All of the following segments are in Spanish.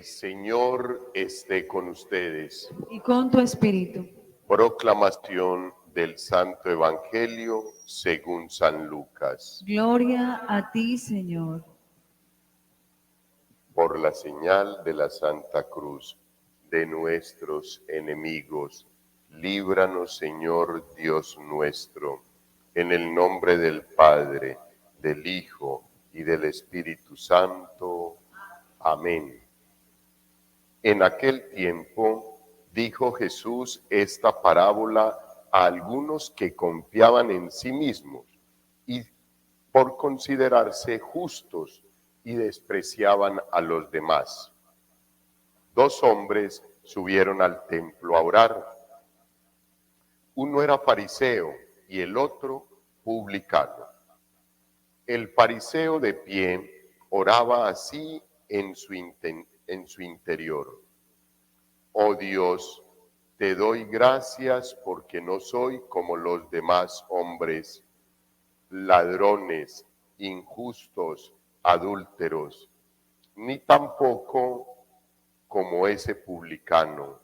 El Señor esté con ustedes. Y con tu espíritu. Proclamación del Santo Evangelio según San Lucas. Gloria a ti, Señor. Por la señal de la Santa Cruz de nuestros enemigos, líbranos, Señor Dios nuestro, en el nombre del Padre, del Hijo y del Espíritu Santo. Amén. En aquel tiempo dijo Jesús esta parábola a algunos que confiaban en sí mismos y por considerarse justos y despreciaban a los demás. 2 hombres subieron al templo a orar. Uno era fariseo y el otro publicano. El fariseo de pie oraba así en su interior: Oh Dios, te doy gracias porque no soy como los demás hombres, ladrones, injustos, adúlteros, ni tampoco como ese publicano.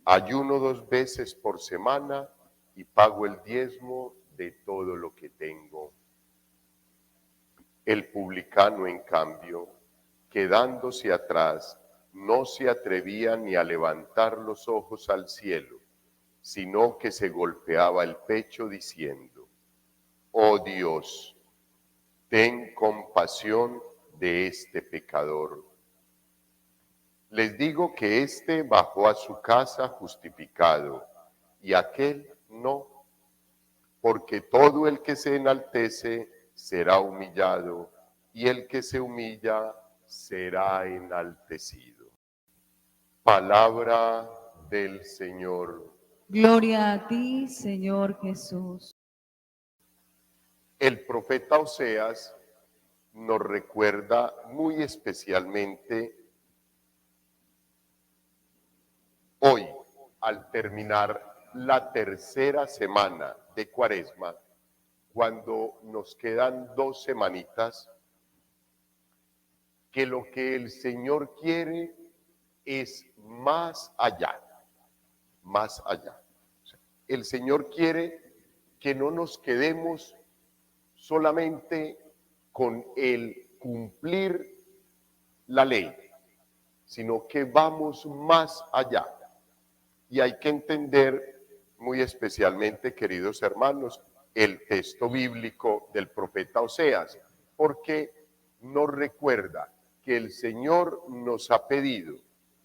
Ayuno 2 veces por semana y pago el diezmo de todo lo que tengo. El publicano, en cambio, quedándose atrás, no se atrevía ni a levantar los ojos al cielo, sino que se golpeaba el pecho diciendo: Oh Dios, ten compasión de este pecador. Les digo que éste bajó a su casa justificado, y aquel no, porque todo el que se enaltece será humillado, y el que se humilla será enaltecido. Palabra del Señor. Gloria a ti, Señor Jesús. El profeta Oseas nos recuerda muy especialmente hoy, al terminar la tercera semana de Cuaresma, cuando nos quedan 2 semanitas, que lo que el Señor quiere es más allá, más allá. O sea, el Señor quiere que no nos quedemos solamente con el cumplir la ley, sino que vamos más allá. Y hay que entender muy especialmente, queridos hermanos, el texto bíblico del profeta Oseas, porque nos recuerda que el Señor nos ha pedido: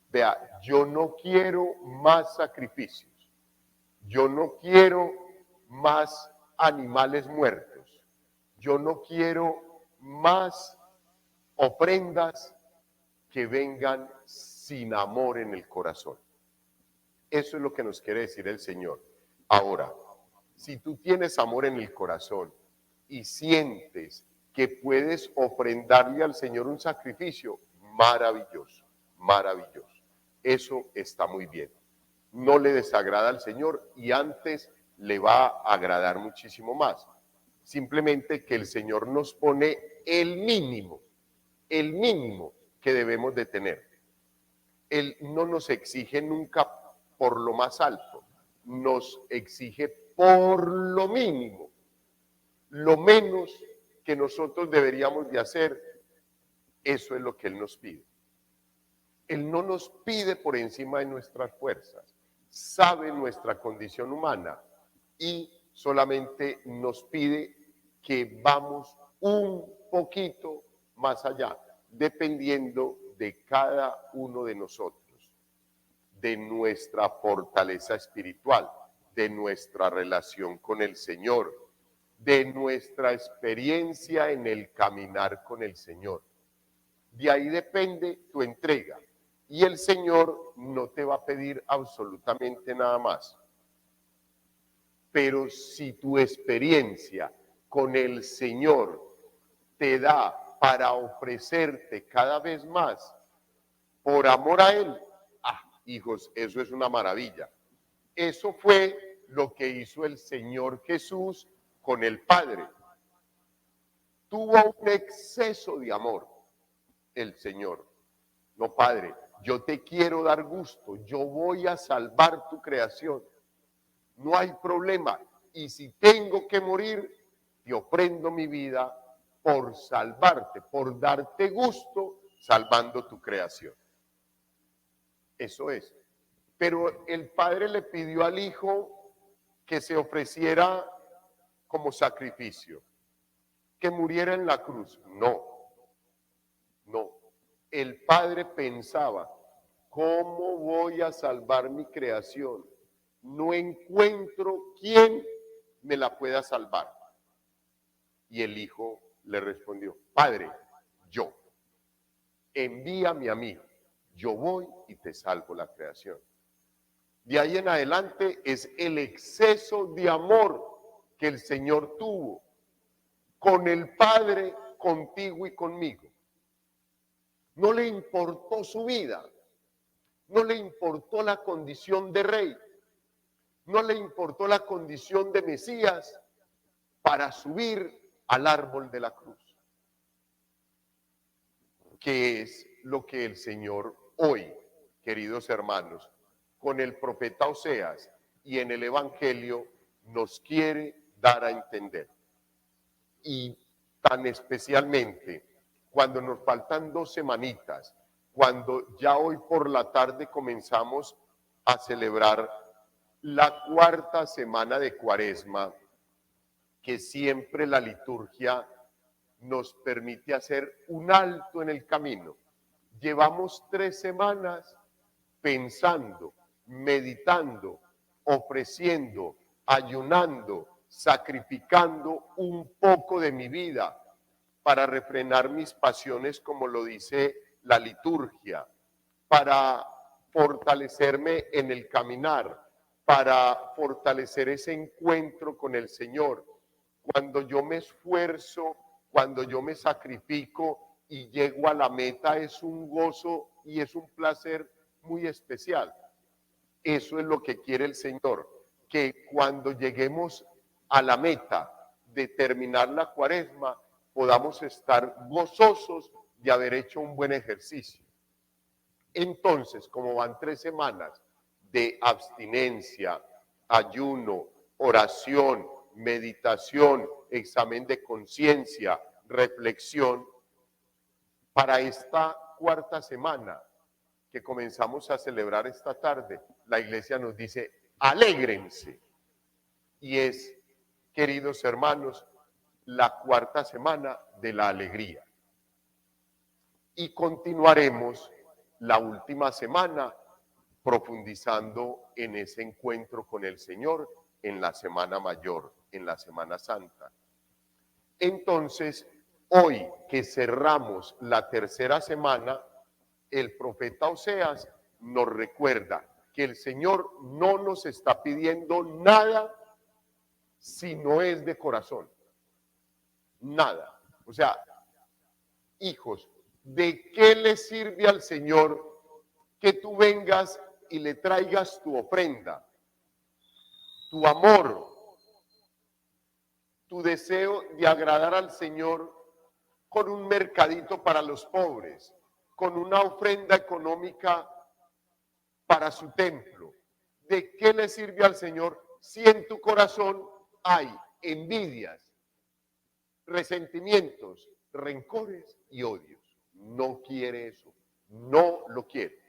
vea, yo no quiero más sacrificios, yo no quiero más animales muertos, yo no quiero más ofrendas que vengan sin amor en el corazón. Eso es lo que nos quiere decir el Señor. Ahora, si tú tienes amor en el corazón y sientes que puedes ofrendarle al Señor un sacrificio, maravilloso, maravilloso. Eso está muy bien. No le desagrada al Señor y antes le va a agradar muchísimo más. Simplemente que el Señor nos pone el mínimo que debemos de tener. Él no nos exige nunca por lo más alto, nos exige por lo mínimo, lo menos que nosotros deberíamos de hacer. Eso es lo que Él nos pide. Él no nos pide por encima de nuestras fuerzas, sabe nuestra condición humana y solamente nos pide que vamos un poquito más allá, dependiendo de cada uno de nosotros, de nuestra fortaleza espiritual, de nuestra relación con el Señor, de nuestra experiencia en el caminar con el Señor. De ahí depende tu entrega. Y el Señor no te va a pedir absolutamente nada más. Pero si tu experiencia con el Señor te da para ofrecerte cada vez más por amor a Él, hijos, eso es una maravilla. Eso fue lo que hizo el Señor Jesús con el Padre. Tuvo un exceso de amor el Señor. No, Padre, yo te quiero dar gusto, yo voy a salvar tu creación. No hay problema. Y si tengo que morir, te ofrendo mi vida por salvarte, por darte gusto, salvando tu creación. Eso es. Pero el padre le pidió al hijo que se ofreciera como sacrificio, que muriera en la cruz. No, no. El padre pensaba, ¿cómo voy a salvar mi creación? No encuentro quién me la pueda salvar. Y el hijo le respondió, Padre, yo, envíame a mí, yo voy y te salvo la creación. De ahí en adelante es el exceso de amor que el Señor tuvo con el Padre, contigo y conmigo. No le importó su vida, no le importó la condición de rey, no le importó la condición de Mesías para subir al árbol de la cruz. Que es lo que el Señor hoy, queridos hermanos, con el profeta Oseas y en el Evangelio nos quiere dar a entender. Y tan especialmente cuando nos faltan 2 semanitas, cuando ya hoy por la tarde comenzamos a celebrar la 4ª semana de Cuaresma, que siempre la liturgia nos permite hacer un alto en el camino. Llevamos 3 semanas pensando, meditando, ofreciendo, ayunando, sacrificando un poco de mi vida para refrenar mis pasiones, como lo dice la liturgia, para fortalecerme en el caminar, para fortalecer ese encuentro con el Señor. Cuando yo me esfuerzo, cuando yo me sacrifico y llego a la meta, es un gozo y es un placer muy especial. Eso es lo que quiere el Señor, que cuando lleguemos a la meta de terminar la Cuaresma, podamos estar gozosos de haber hecho un buen ejercicio. Entonces, como van 3 semanas de abstinencia, ayuno, oración, meditación, examen de conciencia, reflexión, para esta 4ª semana que comenzamos a celebrar esta tarde, la iglesia nos dice, alégrense. Y es, queridos hermanos, la 4ª semana de la alegría. Y continuaremos la última semana profundizando en ese encuentro con el Señor en la Semana Mayor, en la Semana Santa. Entonces, hoy que cerramos la 3ª semana, el profeta Oseas nos recuerda que el Señor no nos está pidiendo nada si no es de corazón. Nada. O sea, hijos, ¿de qué le sirve al Señor que tú vengas y le traigas tu ofrenda, tu amor, tu deseo de agradar al Señor con un mercadito para los pobres, con una ofrenda económica para su templo? ¿De qué le sirve al Señor si en tu corazón hay envidias, resentimientos, rencores y odios? No quiere eso, no lo quiere.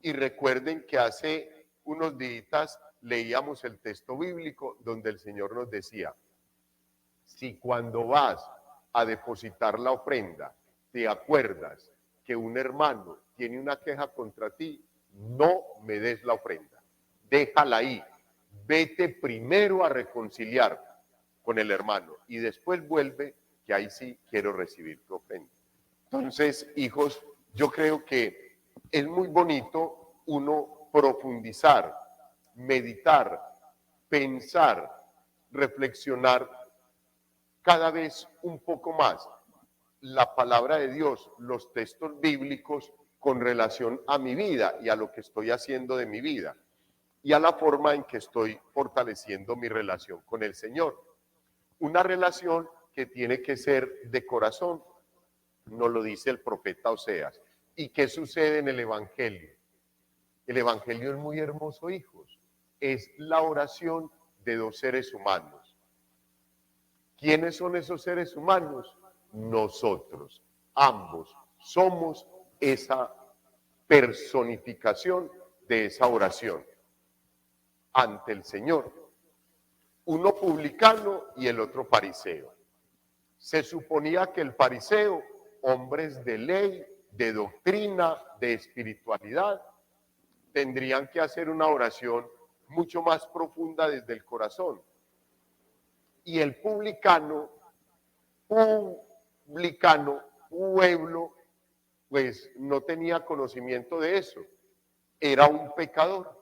Y recuerden que hace unos días leíamos el texto bíblico donde el Señor nos decía, si cuando vas a depositar la ofrenda te acuerdas que un hermano tiene una queja contra ti, no me des la ofrenda, déjala ahí, vete primero a reconciliar con el hermano y después vuelve, que ahí sí quiero recibir tu ofrenda. Entonces, hijos, yo creo que es muy bonito uno profundizar, meditar, pensar, reflexionar cada vez un poco más la palabra de Dios, los textos bíblicos con relación a mi vida y a lo que estoy haciendo de mi vida y a la forma en que estoy fortaleciendo mi relación con el Señor. Una relación que tiene que ser de corazón, nos lo dice el profeta Oseas. ¿Y qué sucede en el Evangelio? El Evangelio es muy hermoso, hijos. Es la oración de dos seres humanos. ¿Quiénes son esos seres humanos? Nosotros, ambos, somos esa personificación de esa oración ante el Señor. Uno publicano y el otro fariseo. Se suponía que el fariseo, hombres de ley, de doctrina, de espiritualidad, tendrían que hacer una oración mucho más profunda desde el corazón. Y el pueblo, pues no tenía conocimiento de eso. Era un pecador,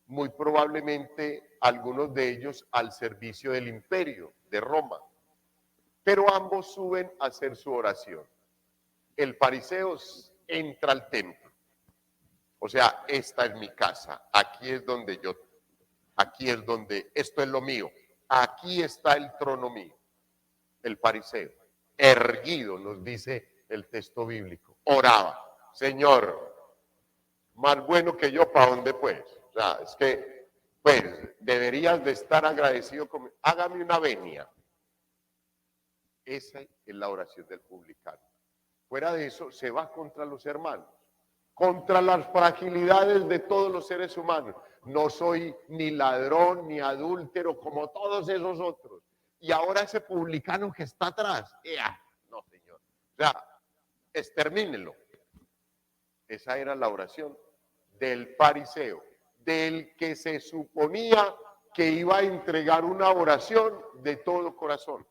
muy probablemente algunos de ellos al servicio del imperio de Roma. Pero ambos suben a hacer su oración. El fariseo entra al templo. O sea, esta es mi casa, aquí es donde esto es lo mío, aquí está el trono mío. El fariseo, erguido, nos dice el texto bíblico, oraba, Señor, más bueno que yo, ¿para dónde pues? O sea, es que, pues, deberías de estar agradecido conmigo, hágame una venia. Esa es la oración del publicano. Fuera de eso, se va contra los hermanos, contra las fragilidades de todos los seres humanos. No soy ni ladrón, ni adúltero, como todos esos otros. Y ahora ese publicano que está atrás, no, señor. O sea, extermínelo. Esa era la oración del fariseo, del que se suponía que iba a entregar una oración de todo corazón.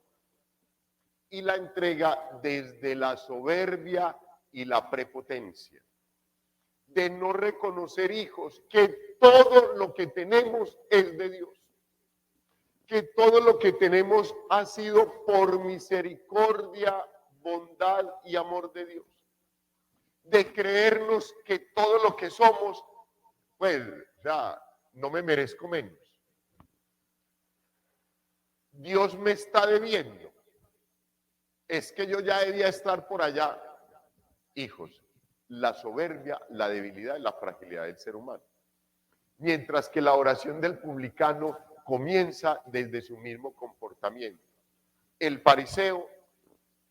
Y la entrega desde la soberbia y la prepotencia. De no reconocer, hijos, que todo lo que tenemos es de Dios. Que todo lo que tenemos ha sido por misericordia, bondad y amor de Dios. De creernos que todo lo que somos, pues, ya, no me merezco menos. Dios me está debiendo. Es que yo ya debía estar por allá. Hijos, la soberbia, la debilidad y la fragilidad del ser humano. Mientras que la oración del publicano comienza desde su mismo comportamiento. El fariseo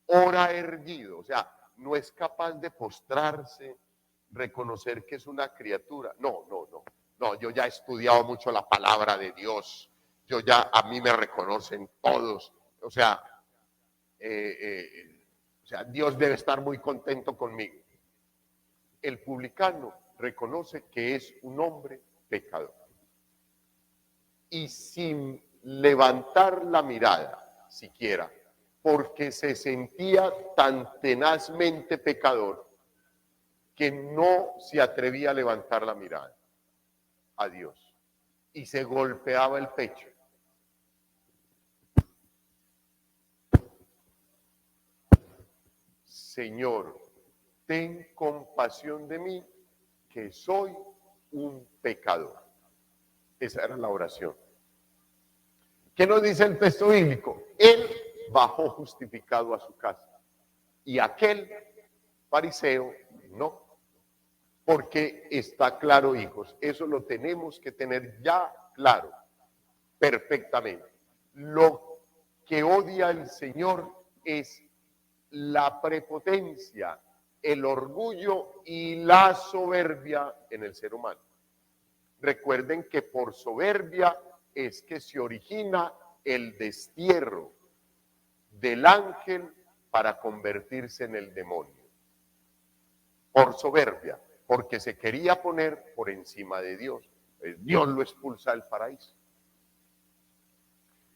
ora erguido, o sea, no es capaz de postrarse, reconocer que es una criatura. No, yo ya he estudiado mucho la palabra de Dios, a mí me reconocen todos, o sea, Dios debe estar muy contento conmigo. El publicano reconoce que es un hombre pecador. Y sin levantar la mirada siquiera, porque se sentía tan tenazmente pecador que no se atrevía a levantar la mirada a Dios y se golpeaba el pecho. Señor, ten compasión de mí, que soy un pecador. Esa era la oración. ¿Qué nos dice el texto bíblico? Él bajó justificado a su casa y aquel fariseo no. Porque está claro, hijos, eso lo tenemos que tener ya claro, perfectamente. Lo que odia el Señor es la prepotencia, el orgullo y la soberbia en el ser humano. Recuerden que por soberbia es que se origina el destierro del ángel para convertirse en el demonio. Por soberbia, porque se quería poner por encima de Dios. Dios lo expulsa del paraíso.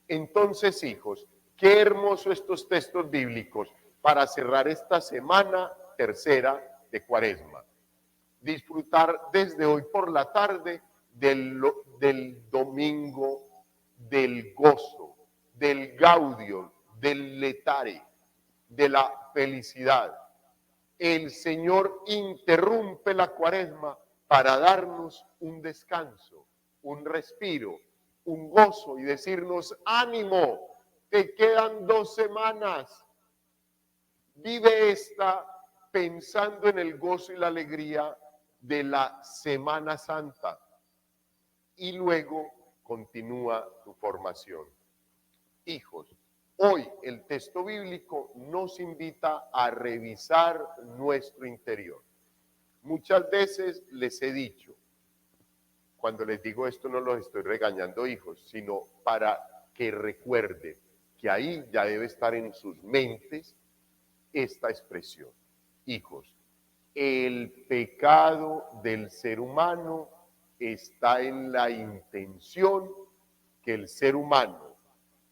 Entonces, hijos, qué hermoso estos textos bíblicos para cerrar esta semana tercera de Cuaresma. Disfrutar desde hoy por la tarde del domingo, del gozo, del gaudio, del letare, de la felicidad. El Señor interrumpe la Cuaresma para darnos un descanso, un respiro, un gozo y decirnos, ánimo, te quedan 2 semanas, vive esta pensando en el gozo y la alegría de la Semana Santa. Y luego continúa tu formación. Hijos, hoy el texto bíblico nos invita a revisar nuestro interior. Muchas veces les he dicho, cuando les digo esto no los estoy regañando, hijos, sino para que recuerden que ahí ya debe estar en sus mentes esta expresión. Hijos, el pecado del ser humano está en la intención que el ser humano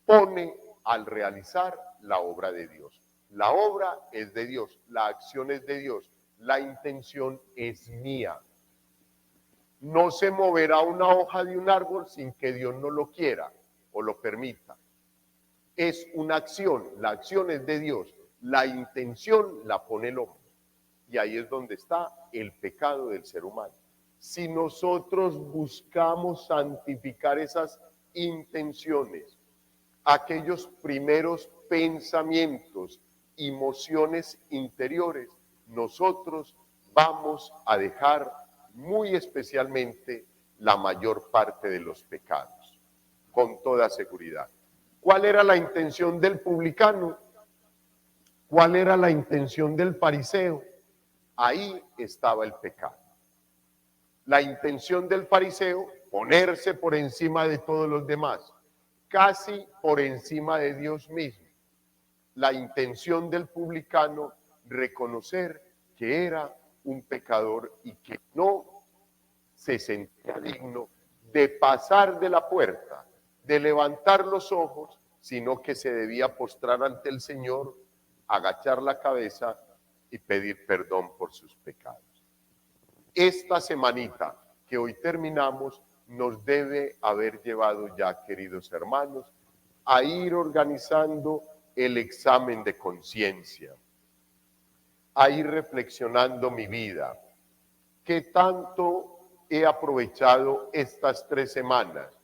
pone al realizar la obra de Dios. La obra es de Dios, la acción es de Dios, la intención es mía. No se moverá una hoja de un árbol sin que Dios no lo quiera o lo permita. Es una acción, la acción es de Dios, la intención la pone el hombre. Y ahí es donde está el pecado del ser humano. Si nosotros buscamos santificar esas intenciones, aquellos primeros pensamientos, emociones interiores, nosotros vamos a dejar muy especialmente la mayor parte de los pecados, con toda seguridad. ¿Cuál era la intención del publicano? ¿Cuál era la intención del fariseo? Ahí estaba el pecado. La intención del fariseo, ponerse por encima de todos los demás, casi por encima de Dios mismo. La intención del publicano, reconocer que era un pecador y que no se sentía digno de pasar de la puerta, de levantar los ojos, sino que se debía postrar ante el Señor, agachar la cabeza y pedir perdón por sus pecados. Esta semanita que hoy terminamos nos debe haber llevado ya, queridos hermanos, a ir organizando el examen de conciencia, a ir reflexionando mi vida. ¿Qué tanto he aprovechado estas 3 semanas?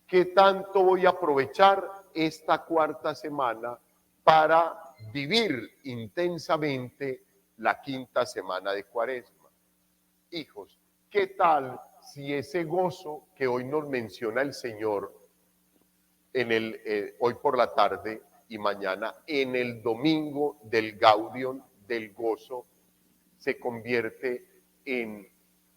¿Qué tanto voy a aprovechar esta 4ª semana para vivir intensamente la 5ª semana de Cuaresma? Hijos, ¿qué tal si ese gozo que hoy nos menciona el Señor hoy por la tarde y mañana, en el domingo del Gaudium, del gozo, se convierte en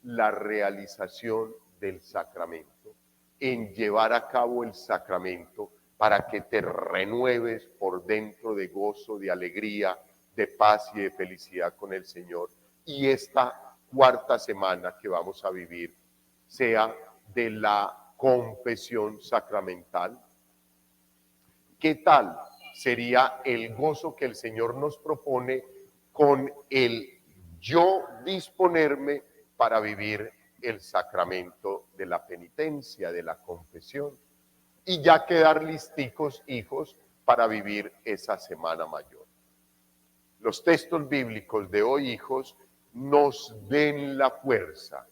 la realización del sacramento, en llevar a cabo el sacramento para que te renueves por dentro de gozo, de alegría, de paz y de felicidad con el Señor? Y esta 4ª semana que vamos a vivir sea de la confesión sacramental. ¿Qué tal sería el gozo que el Señor nos propone con el yo disponerme para vivir el sacramento de la penitencia, de la confesión, y ya quedar listicos, hijos, para vivir esa semana mayor? Los textos bíblicos de hoy, hijos, nos den la fuerza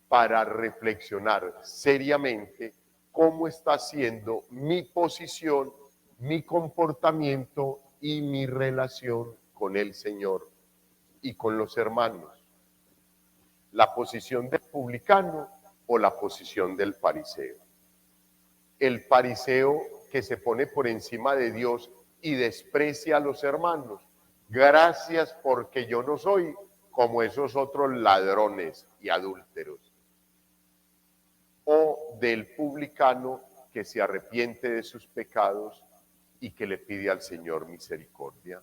para reflexionar seriamente cómo está siendo mi posición, mi comportamiento y mi relación con el Señor y con los hermanos. La posición del publicano o la posición del fariseo. El fariseo que se pone por encima de Dios y desprecia a los hermanos. Gracias porque yo no soy como esos otros ladrones y adúlteros. O del publicano que se arrepiente de sus pecados y que le pide al Señor misericordia.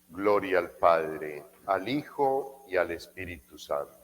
Gloria al Padre, al Hijo y al Espíritu Santo.